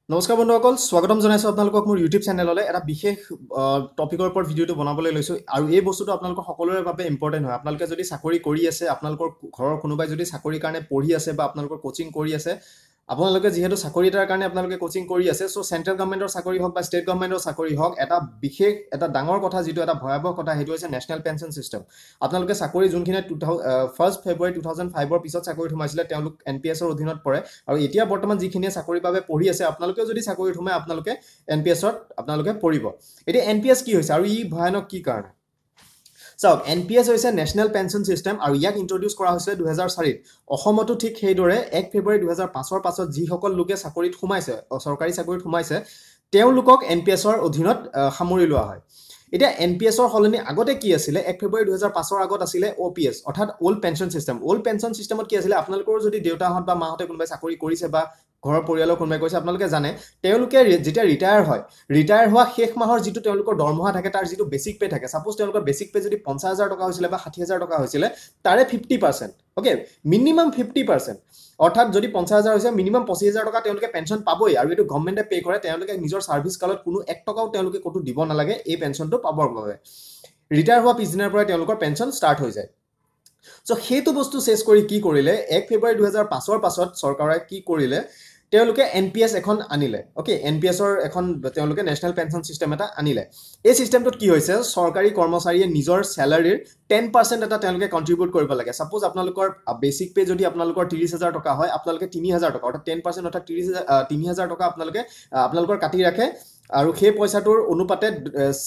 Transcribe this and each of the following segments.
নমস্কাৰ বন্ধুসকল, স্বাগতম জনাইছোঁ আপোনালোকক মোৰ ইউটিউব চেনেললৈ। এটা বিশেষ টপিকৰ ওপৰত ভিডিঅ'টো বনাবলৈ লৈছোঁ আৰু এই বস্তুটো আপোনালোকৰ সকলোৰে বাবে ইম্পৰ্টেণ্ট হয়। আপোনালোকে যদি চাকৰি কৰি আছে, আপোনালোকৰ ঘৰৰ কোনোবাই যদি চাকৰিৰ কাৰণে পঢ়ি আছে বা আপোনালোকৰ কোচিং কৰি আছে, আপোনালোকে যিহেতু চাকৰি এটাৰ কাৰণে আপোনালোকে কোচিং কৰি আছে, চ' চেণ্ট্ৰেল গভৰ্ণমেণ্টৰ চাকৰি হওক বা ষ্টেট গভৰ্ণমেণ্টৰ চাকৰি হওক, এটা ডাঙৰ কথা, যিটো এটা ভয়াৱহ কথা, সেইটো হৈছে নেশ্যনেল পেঞ্চন ছিষ্টেম। আপোনালোকে চাকৰি যোনখিনিয়ে 1 ফেব্ৰুৱাৰী 2005 পিছত চাকৰিত সোমাইছিলে, তেওঁলোক NPS-ৰ অধীনত পৰে। আৰু এতিয়া বৰ্তমান যিখিনিয়ে চাকৰিৰ বাবে পঢ়ি আছে, আপোনালোকেও যদি চাকৰিত সোমায়, আপোনালোকে NPS-ত আপোনালোকে পঢ়িব। এতিয়া NPS কি হৈছে আৰু ই ভয়ানক কি কাৰণে? চাওক, NPS হৈছে নেশ্যনেল পেঞ্চন ছিষ্টেম আৰু ইয়াক ইন্ট্ৰডিউচ কৰা হৈছিলে 2004-ত। অসমতো ঠিক সেইদৰে 1 ফেব্ৰুৱাৰী 2005-ৰ পাছত যিসকল লোকে চাকৰিত সোমাইছে, চৰকাৰী চাকৰিত সোমাইছে, তেওঁলোকক NPS-ৰ অধীনত সামৰি লোৱা হয়। এতিয়া NPS-ৰ সলনি আগতে কি আছিলে? 1 ফেব্ৰুৱাৰী 2005-ৰ আগত আছিলে OPS, অৰ্থাৎ old pension system. Old pension ছিষ্টেমত কি আছিলে? আপোনালোকৰ যদি দেউতাহঁত বা মাহঁতে কোনোবাই চাকৰি কৰিছে বা ঘৰৰ পৰিয়ালৰ কোনোবাই কৰিছে, আপোনালোকে জানে, তেওঁলোকে যেতিয়া ৰিটায়াৰ হয়, ৰিটায়াৰ হোৱা শেষ মাহৰ যিটো তেওঁলোকৰ দৰমহা থাকে, তাৰ যিটো বেচিক পে থাকে, ছাপ'জ তেওঁলোকৰ বেচিক পে যদি 50,000 টকা হৈছিলে বা 60,000 টকা হৈছিলে, তাৰে 50%, অ'কে, মিনিমাম 50%, অৰ্থাৎ যদি 50,000 হৈছে, মিনিমাম 25,000 টকা তেওঁলোকে পেঞ্চন পাবই। আৰু এইটো গভৰ্ণমেণ্টে পে' কৰে। তেওঁলোকে নিজৰ ছাৰ্ভিচ কালত কোনো 1 টকাও তেওঁলোকে ক'তো দিব নালাগে এই পেঞ্চনটো পাবৰ বাবে। ৰিটায়াৰ হোৱা পিছদিনাৰ পৰাই তেওঁলোকৰ পেঞ্চন ষ্টাৰ্ট হৈ যায়। চ' সেইটো বস্তু চেছ কৰি কি কৰিলে? 1 ফেব্ৰুৱাৰী 2005-ৰ পাছত চৰকাৰে কি কৰিলে? তেওঁলোকে NPS এখন আনিলে। অ'কে, NPS-ৰ এখন তেওঁলোকে নেশ্যনেল পেঞ্চন ছিষ্টেম এটা আনিলে। এই ছিষ্টেমটোত কি হৈছে? চৰকাৰী কৰ্মচাৰীয়ে নিজৰ চেলাৰীৰ 10% এটা তেওঁলোকে কণ্ট্ৰিবিউট কৰিব লাগে। ছাপ'জ আপোনালোকৰ বেচিক পে যদি আপোনালোকৰ 30,000 টকা হয়, আপোনালোকে 3,000 টকা, অৰ্থাৎ 10%, অৰ্থাৎ 3,000 টকা আপোনালোকৰ কাটি ৰাখে আৰু সেই পইচাটোৰ অনুপাতে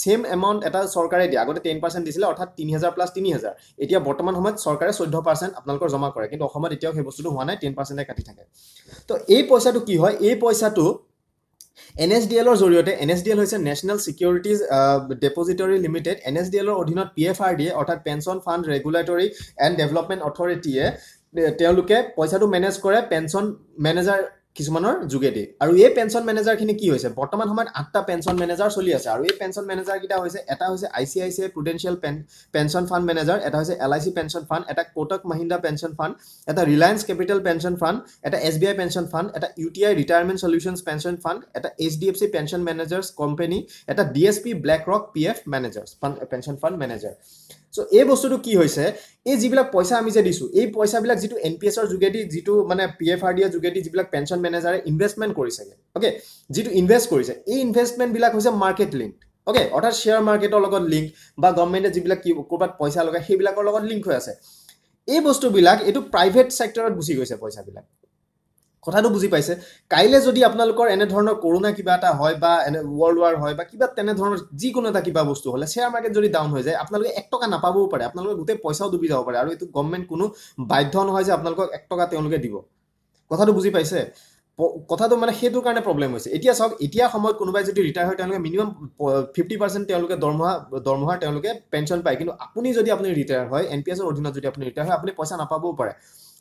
ছেম এমাউণ্ট এটা চৰকাৰে দিয়ে। আগতে 10% দিছিলে, অৰ্থাৎ 3,000 + 3,000। এতিয়া বৰ্তমান সময়ত চৰকাৰে 14% আপোনালোকৰ জমা কৰে, কিন্তু অসমত এতিয়াও সেই বস্তুটো হোৱা নাই, 10%-এ কাটি থাকে। তো এই পইচাটো কি হয়? এই পইচাটো NSDL-ৰ জৰিয়তে, NSDL হৈছে নেশ্যনেল ছিকিউৰিটিজ ডেপজিটৰী লিমিটেড, NSDL-ৰ অধীনত PFRDA, অৰ্থাৎ pension fund regulatory and development অথৰিটিয়ে তেওঁলোকে পইচাটো মেনেজ কৰে পেঞ্চন মেনেজাৰ কিছুমানৰ যোগেদি। আৰু এই পেঞ্চন মেনেজাৰখিনি কি হৈছে? বৰ্তমান সময়ত 8টা পেঞ্চন মেনেজাৰ চলি আছে। আৰু এই পেঞ্চন মেনেজাৰকেইটা হৈছে, এটা হৈছে ICICI Prudential pension fund manager, এটা হৈছে LIC পেঞ্চন ফাণ্ড, এটা কোটক মহিন্দ্ৰা পেঞ্চন ফাণ্ড, এটা ৰিলায়েন্স কেপিটেল পেঞ্চন ফাণ্ড, এটা SBI পেঞ্চন ফাণ্ড, এটা UTI retirement solutions pension fund, এটা HDFC পেঞ্চন মেনেজাৰ্ছ কোম্পানী, এটা DSP BlackRock PF managers pension fund manager. So' এই বস্তুটো কি হৈছে? এই যিবিলাক পইচা আমি যে দিছোঁ, এই পইচাবিলাক যিটো NPS-ৰ যোগেদি, যিটো মানে PFRDA-ৰ যোগেদি যিবিলাক পেঞ্চন মেনেজাৰে ইনভেষ্টমেণ্ট কৰিছেগৈ, অ'কে, যিটো ইনভেষ্ট কৰিছে, এই ইনভেষ্টমেণ্টবিলাক হৈছে মাৰ্কেট লিংক, অ'কে, অৰ্থাৎ শ্বেয়াৰ মাৰ্কেটৰ লগত লিংক বা গভৰ্ণমেণ্টে যিবিলাক ক'ৰবাত পইচা লগায়, সেইবিলাকৰ লগত লিংক হৈ আছে। এই বস্তুবিলাক এইটো প্ৰাইভেট ছেক্টৰত গুচি গৈছে পইচাবিলাক। কথাটো বুজি পাইছে? কাইলৈ যদি আপোনালোকৰ এনেধৰণৰ কৰোণা কিবা এটা হয় বা ৱৰ্ল্ড ৱাৰ হয় বা কিবা তেনেধৰণৰ যিকোনো এটা কিবা বস্তু হ'লে, শ্বেয়াৰ মাৰ্কেট যদি ডাউন হৈ যায়, আপোনালোকে 1 টকা নাপাবও পাৰে, আপোনালোকে গোটেই পইচাও ডুবি যাব পাৰে। আৰু এইটো গভৰ্ণমেণ্ট কোনো বাধ্য নহয় যে আপোনালোকক 1 টকা তেওঁলোকে দিব। কথাটো বুজি পাইছে? কথাটো মানে সেইটোৰ কাৰণে প্ৰব্লেম হৈছে। এতিয়া চাওক, এতিয়া সময়ত কোনোবাই যদি ৰিটায়াৰ হয়, তেওঁলোকে মিনিমাম 50% তেওঁলোকে দৰমহাৰ তেওঁলোকে পেঞ্চন পায়। কিন্তু আপুনি ৰিটায়াৰ হয়, NPS-ৰ অধীনত যদি আপুনি ৰিটায়াৰ হয়, আপুনি পইচা নাপাবও পাৰে।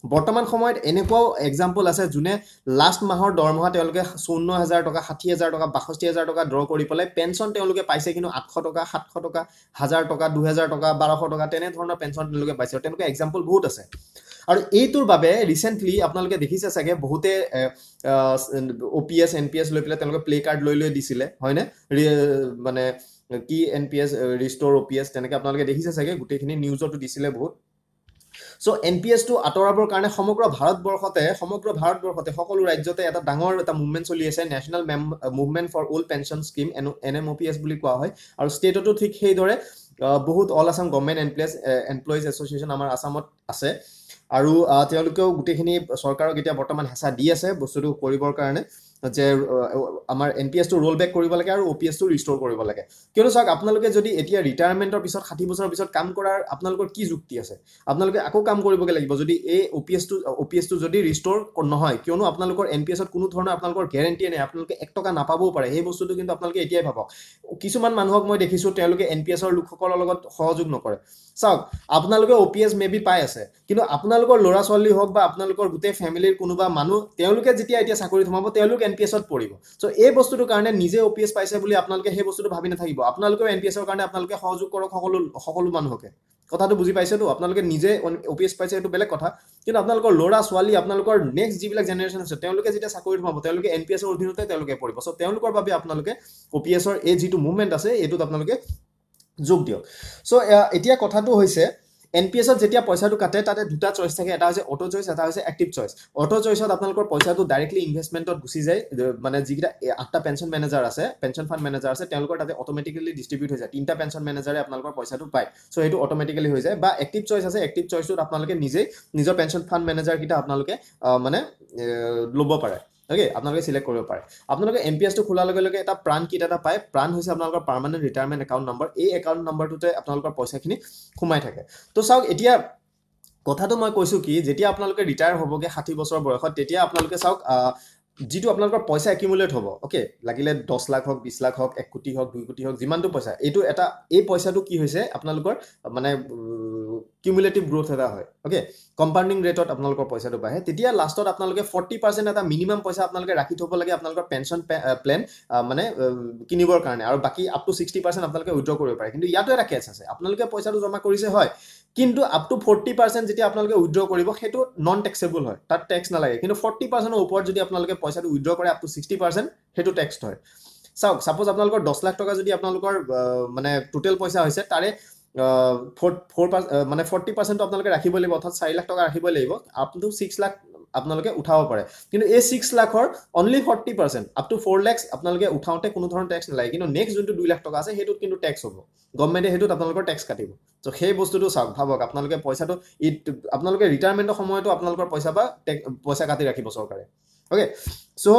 বৰ্তমান সময়ত এনেকুৱাও এক্সাম্পল আছে, যোনে লাষ্ট মাহৰ দৰমহা তেওঁলোকে 54,000 টকা, 60,000 টকা, 62,000 টকা ড্ৰ কৰি পেলাই পেঞ্চন তেওঁলোকে পাইছে, কিন্তু 800 টকা, 700 টকা, 1,000 টকা, 2,000 টকা, 1,200 টকা তেনেধৰণৰ পেঞ্চন তেওঁলোকে পাইছে। আৰু তেনেকুৱা এক্সাম্পল বহুত আছে। আৰু এইটোৰ বাবে ৰিচেণ্টলি আপোনালোকে দেখিছে চাগে, বহুতে OPS NPS লৈ পেলাই তেওঁলোকে প্লে কাৰ্ড লৈ দিছিলে, হয়নে? মানে কি NPS ৰিষ্ট'ৰ OPS তেনেকৈ আপোনালোকে দেখিছে চাগে, গোটেইখিনি নিউজতো দিছিলে বহুত। চ' NPS-টো আঁতৰাবৰ কাৰণে সমগ্ৰ ভাৰতবৰ্ষতে সকলো ৰাজ্যতে এটা ডাঙৰ এটা মুভমেণ্ট চলি আছে, national movement for old pension scheme, NMOPS বুলি কোৱা হয়। আৰু ষ্টেটতো ঠিক সেইদৰে বহুত all Assam government employees association আমাৰ আছামত আছে। আৰু তেওঁলোকেও গোটেইখিনি চৰকাৰক এতিয়া বৰ্তমান হেঁচা দি আছে বস্তুটো কৰিবৰ কাৰণে, যে আমাৰ NPS-টো ৰোল বেক কৰিব লাগে আৰু OPS-টো ৰিষ্ট'ৰ কৰিব লাগে। কিয়নো চাওক, আপোনালোকে যদি এতিয়া ৰিটায়াৰমেণ্টৰ পিছত 60 বছৰৰ পিছত কাম কৰাৰ আপোনালোকৰ কি যুক্তি আছে? আপোনালোকে আকৌ কাম কৰিবগৈ লাগিব যদি এই OPS-টো যদি ৰিষ্ট'ৰ নহয়। কিয়নো আপোনালোকৰ NPS-ত কোনো ধৰণৰ আপোনালোকৰ গেৰেণ্টিয়ে নাই, আপোনালোকে 1 টকা নাপাবও পাৰে। সেই বস্তুটো কিন্তু আপোনালোকে এতিয়াই ভাবক। কিছুমান মানুহক মই দেখিছোঁ, তেওঁলোকে NPS-ৰ লোকসকলৰ লগত সহযোগ নকৰে। চাওক, আপোনালোকে OPS মেবি পাই আছে, কিন্তু আপোনালোকৰ ল'ৰা ছোৱালী হওক বা আপোনালোকৰ গোটেই ফেমিলিৰ কোনোবা মানুহ, তেওঁলোকে যেতিয়া এতিয়া চাকৰিত সোমাব, তেওঁলোক NPS-ত পৰিব। চ' এই বস্তুটোৰ কাৰণে নিজে OPS পাইছে বুলি আপোনালোকে সেই বস্তুটো ভাবি নাথাকিব। আপোনালোকেও NPS-ৰ কাৰণে আপোনালোকে সহযোগ কৰক সকলো মানুহকে। কথাটো বুজি পাইছেতো আপোনালোকে নিজে OPS পাইছে এইটো বেলেগ কথা কিন্তু আপোনালোকৰ ল'ৰা ছোৱালী আপোনালোকৰ নেক্সট যিবিলাক জেনেৰেশ্যন আছে তেওঁলোকে যেতিয়া চাকৰিত সোমাব তেওঁলোকে NPS ৰ অধীনতে তেওঁলোকে পৰিব সো তেওঁলোকৰ বাবে আপোনালোকে OPS ৰ এই যিটো মুভমেণ্ট আছে এইটোত আপোনালোকে যোগ দিয়ক সো এতিয়া কথাটো হৈছে NPS ত যেতিয়া পইচাটো কাটে তাতে দুটা চইচ থাকে এটা হৈছে অটো চইচ এটা হৈছে এক্টিভ চইচ অটো চইচত আপোনালোকৰ পইচাটো ডাইৰেক্টলি ইনভেষ্টমেণ্টত গুচি যায় মানে যিকিটা 8টা পেনশন মেনেজাৰ আছে পেনশন ফান্ড মেনেজাৰ আছে তেওঁলোকৰ তাতে অটোমেটিক্যালি ডিস্ট্ৰিবিউট হৈ যায় 3টা পেনশন মেনেজাৰে আপোনালোকৰ পইচাটো পায় সো এইটো অটোমেটিক্যালি হৈ যায় বা এক্টিভ চইচ আছে এক্টিভ চইচত আপোনালোকে নিজে নিজৰ পেনশন ফান্ড মেনেজাৰ কিটা আপোনালোকে মানে লব পাৰে ওকে আপোনালোকে সিলেক্ট কৰিব পাৰে আপোনালোকে NPS টো খোলাৰ লগে লগে এটা প্ৰাণ কিট এটা পায় প্ৰাণ হৈছে আপোনালোকৰ পাৰ্মানেন্ট ৰিটায়াৰমেন্ট একাউন্ট নম্বৰ এই একাউন্ট নম্বৰটোতে আপোনালোকৰ পইচাখিনি সোমাই থাকে তো চাওক এতিয়া কথাটো মই কৈছো কি যেতিয়া আপোনালোকে ৰিটায়াৰ হ'বগে 60 বছৰ বয়সত তেতিয়া আপোনালোকে চাওক যিটো আপোনালোকৰ পইচা একিউমুলেট হ'ব ওকে লাগিলে 10 লাখ হওক 20 লাখ হওক 1 কোটি হওক 2 কোটি হওক যিমানটো পইচা এইটো এটা এই পইচাটো কি হৈছে আপোনালোকৰ মানে কিউমুলেটিভ গ্ৰোথ এটা হয় ওকে কম্পাউণ্ডিং ৰেটত আপোনালোকৰ পইচাটো বাঢ়ে তেতিয়া লাষ্টত আপোনালোকে 40% এটা মিনিমাম পইচা আপোনালোকে ৰাখি থব লাগে আপোনালোকৰ পেনশন প্ল্যান মানে কিনিবৰ কাৰণে আৰু বাকি আপ টু 60% আপোনালোকে উইথড্ৰ কৰিব পাৰে কিন্তু ইয়াতো এটা কেছ আছে আপোনালোকে পইচাটো জমা কৰিছে হয় কিন্তু আপ টু 40% যেতিয়া আপোনালোকে উইথড্ৰ কৰিব হেতু নন ট্যাক্সেবল হয় তাত ট্যাক্স নালাগে কিন্তু 40% ৰ ওপৰত যদি আপোনালোকে পইচাটো উইথড্ৰ কৰে আপ টু 60% হেতু ট্যাক্স হয় চাওক সাপোজ আপোনালোকৰ 10 লাখ টকা যদি আপোনালোকৰ মানে টোটাল পইচা হৈছে তাৰে 4 মানে 40% আপোনালোকে ৰাখিব লাগিব অৰ্থাৎ 4 লাখ টকা ৰাখিব লাগিব আপ টু 6 লাখ আপোনালোকে উঠাব পাৰে কিন্তু এই 6 লাখৰ অনলি 40% আপ টু 4 লাখ আপোনালোকে উঠাওতে কোনো ধৰণৰ ট্যাক্স নালাগে কিন্তু নেক্সট যোনটো 2 লাখ টকা আছে হেতুত কিন্তু ট্যাক্স হ'ব গভৰ্ণমেণ্টে হেতুত আপোনালোকৰ ট্যাক্স কাটিব সো সেই বস্তুটো চাওক ভাবক আপোনালোকে পইচাটো আপোনালোকে ৰিটায়াৰমেন্টৰ সময়তো আপোনালোকৰ পইচা বা পইচা কাটি ৰাখিব চৰকাৰে ওকে সো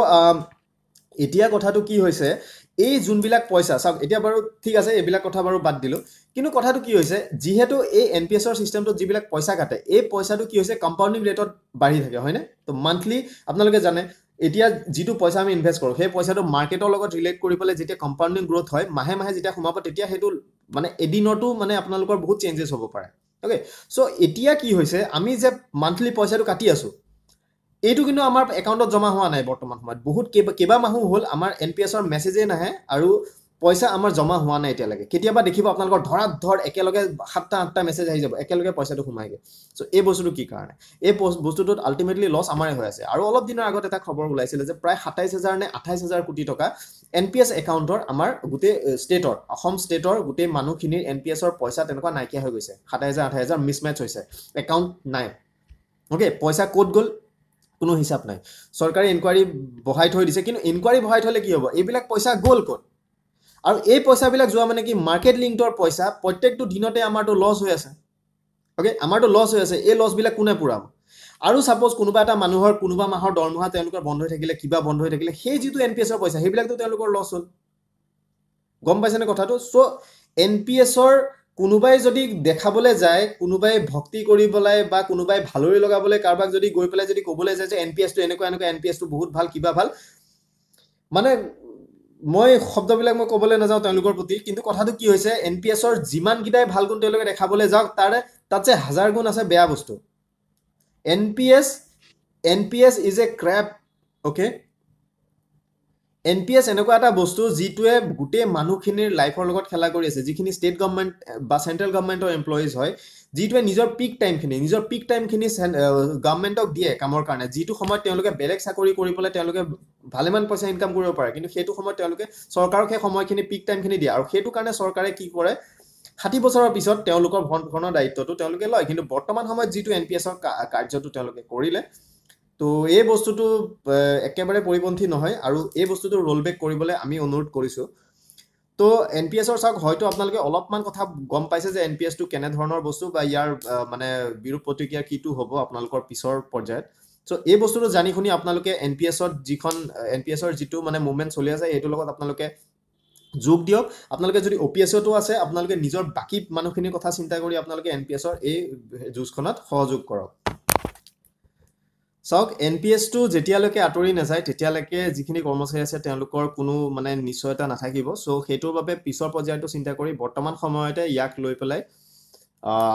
এতিয়া কথাটো কি হৈছে এই যোনবিলাক পইচা চাওক এতিয়া বাৰু ঠিক আছে এইবিলাক কথা বাৰু বাদ দিলো কিন্তু কথাটো কি হৈছে যিহেতু এই NPS ৰ সিস্টেমটো যিবিলাক পইচা কাটে এই পইচাটো কি হৈছে কম্পাউণ্ডিং ৰেটত বাঢ়ি থাকে হয়নে তো মান্থলি আপোনালোকে জানে এতিয়া যিটো পইচা আমি ইনভেস্ট কৰো সেই পইচাটো মাৰ্কেটৰ লগত ৰিলেট কৰি পেলাই যেতিয়া কম্পাউণ্ডিং গ্ৰোথ হয় মাহে মাহে যেতিয়া সোমাব তেতিয়া হেতু মানে এদিনতো মানে আপোনালোকৰ বহুত চেঞ্জেস হ'ব পাৰে ওকে সো এতিয়া কি হৈছে আমি যে মান্থলি পইচাটো কাটি আছো এইটো কিন্তু আমাৰ একাউণ্টত জমা হোৱা নাই বৰ্তমান সময়ত বহুত কেবা মাহ হ'ল আমাৰ NPS ৰ মেছেজে নাহে আৰু পইচা আমাৰ জমা হোৱা নাই এতিয়ালৈকে কেতিয়াবা দেখিব আপোনালোকৰ ধৰ একেলগে 7টা 8টা মেছেজ আহি যাব একেলগে পইচাটো সোমাইগে সো এই বস্তুটো কি কাৰণে এই বস্তুটোত আলটিমেটলি লছ আমাৰে হৈ আছে আৰু অলপ দিনৰ আগত এটা খবৰ ওলাইছিল যে প্ৰায় 27000 নে 28000 কোটি টকা NPS একাউণ্টৰ আমাৰ গোটে ষ্টেটৰ অসম ষ্টেটৰ গোটে মানুহখিনিৰ NPS ৰ পইচা তেনেকুৱা নাইকিয়া হৈ গৈছে 27000 8000 মিছমেচ হৈছে একাউণ্ট নাই ওকে পইচা ক'ত গ'ল কোনো হিসাব নাই সৰকাৰে ইনকুৱাৰী বহাই থৈ দিছে কিন্তু ইনকুৱাৰী বহাই থলে কি হ'ব এইবিলাক পইচা গ'ল ক'ত আৰু এই পইচাবিলাক যোৱা মানে কি মাৰ্কেট লিংকৰ পইচা প্ৰত্যেকটো দিনতে আমাৰটো লছ হৈ আছে ওকে আমাৰটো লছ হৈ আছে এই লছ বিলাক কোনে পুৰাব আৰু সাপোজ কোনোবা এটা মানুহৰ কোনোবা মাহৰ দৰমহা তেওঁলোকৰ বন্ধ হৈ থাকিলে কিবা বন্ধ হৈ থাকিলে সেই যিটো NPS ৰ পইচা সেইবিলাকটো তেওঁলোকৰ লছ হ'ল গম পাইছেনে কথাটো সো NPS ৰ কোনোবাই যদি দেখাবলৈ যায় কোনোবাই ভক্তি কৰিবলৈ বা কোনোবাই ভালৰি লগাবলৈ কাৰবাক যদি গৈ পেলাই যদি ক'বলৈ যায় যে NPS টো এনেকুৱা NPS টো বহুত ভাল কিবা ভাল মানে মই শব্দবিলাক মই ক'বলৈ নাযাওঁ তেওঁলোকৰ প্ৰতি কিন্তু কথাটো কি হৈছে NPS ৰ যিমান গিটাই ভাল গুণ তেওঁলোকে দেখাবলৈ যাওক তাতে 1000 গুণ আছে বেয়া বস্তু NPS is a crap okay NPS এনেকুৱা এটা বস্তু যিটোৱে গুটে মানুহখিনিৰ লাইফৰ লগত খেলা কৰি আছে যিখিনি ষ্টেট গভৰ্ণমেণ্ট বা সেন্ট্ৰেল গভৰ্ণমেণ্টৰ এমপ্লয়িজ হয় যিটোৱে নিজৰ পিক টাইমখিনি গভৰ্ণমেণ্টক দিয়ে কামৰ কাৰণে যিটো সময়ত তেওঁলোকে বেলেগ চাকৰি কৰি পেলাই তেওঁলোকে ভালেমান পইচা ইনকাম কৰিব পাৰে কিন্তু সেইটো সময়ত তেওঁলোকে চৰকাৰক সেই সময়খিনি পিক টাইমখিনি দিয়ে আৰু সেইটো কাৰণে চৰকাৰে কি কৰে 60 বছৰৰ পিছত তেওঁলোকৰ ভৰণৰ দায়িত্বটো তেওঁলোকে লয় কিন্তু বৰ্তমান সময়ত যিটো NPS ৰ কাৰ্যটো তেওঁলোকে কৰিলে তো এই বস্তুটো একেবাৰে পৰিপন্থী নহয় আৰু এই বস্তুটো ৰোল বেক কৰিবলৈ আমি অনুৰোধ কৰিছো তো NPS ৰ চাওক হয়তো আপোনালোকে অলপমান কথা গম পাইছে যে NPS টো কেনে ধৰণৰ বস্তু বা ইয়াৰ মানে বিৰূপ প্ৰতিক্ৰিয়া কিটো হ'ব আপোনালোকৰ পিছৰ পৰ্যায়ত সো এই বস্তুটো জানি শুনি আপোনালোকে NPS ৰ যিটো মানে মুভমেন্ট চলি আছে এইটো লগত আপোনালোকে যোগ দিয়ক আপোনালোকে যদি OPS টো আছে আপোনালোকে নিজৰ বাকি মানুহখিনিৰ কথা চিন্তা কৰি আপোনালোকে NPS ৰ এই যুজখনত সহযোগ কৰক চাওক NPS টো যেতিয়ালৈকে আতৰি নাযায় তেতিয়ালৈকে যিখিনি কৰ্মচাৰী আছে তেওঁলোকৰ কোনো মানে নিশ্চয়তা নাথাকিব সো হেতুৰ বাবে পিছৰ পৰ্যায়টো চিন্তা কৰি বৰ্তমান সময়তে ইয়াক লৈ পেলাই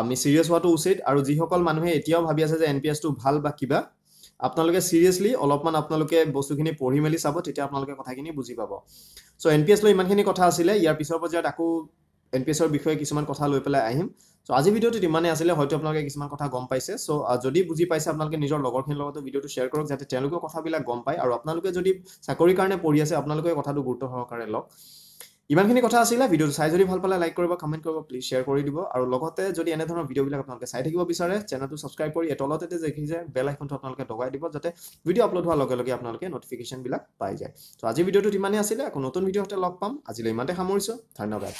আমি সিৰিয়াস হোৱাটো উচিত আৰু যিসকল মানুহে এতিয়াও ভাবি আছে যে NPS টো ভাল বা কিবা আপোনালোকে সিৰিয়াসলি অলপমান আপোনালোকে বস্তুখিনি পঢ়ি মেলি চাব তেতিয়া আপোনালোকে কথাখিনি বুজি পাব সো NPS লৈ ইমানখিনি কথা আছিল ইয়াৰ পিছৰ পৰ্যায়ত আকৌ NPS ৰ বিষয়ে কিছুমান কথা লৈ পেলাই আহিম সো আজি ভিডিওটো ইমানেই আছিলে হয়তো আপোনালোকে কিছুমান কথা গম পাইছে সো যদি বুজি পাইছে আপোনালোকে নিজৰ লগৰখিনিৰ লগত ভিডিওটো শ্বেয়াৰ কৰক যাতে তেওঁলোকে কথাবিলাক গম পায় আৰু আপোনালোকে যদি চাকৰিৰ কাৰণে পঢ়ি আছে আপোনালোকে কথাটো গুৰুত্ব সহকাৰে লওক ইমানখিনি কথা আছিলে ভিডিওটো চাই যদি ভাল পালে লাইক কৰিব কমেন্ট কৰিব প্লিজ শ্বেয়াৰ কৰি দিব আৰু লগতে যদি এনে ধৰণৰ ভিডিওবিলাক আপোনালোকে চাই থাকিব বিচাৰে চেনেলটো সাবস্ক্ৰাইব কৰি তলতে দেখিছে বেল আইকনটো আপোনালোকে দবাই দিব যাতে ভিডিও আপলোড হোৱাৰ লগে লগে আপোনালোকে নটিফিকেশন বিলাক পাই যায় সো আজি ভিডিওটো ইমানেই আছিলে আকৌ নতুন ভিডিওতে লগ পাম আজিলৈ ইমানতে সামৰিছো ধন্যবাদ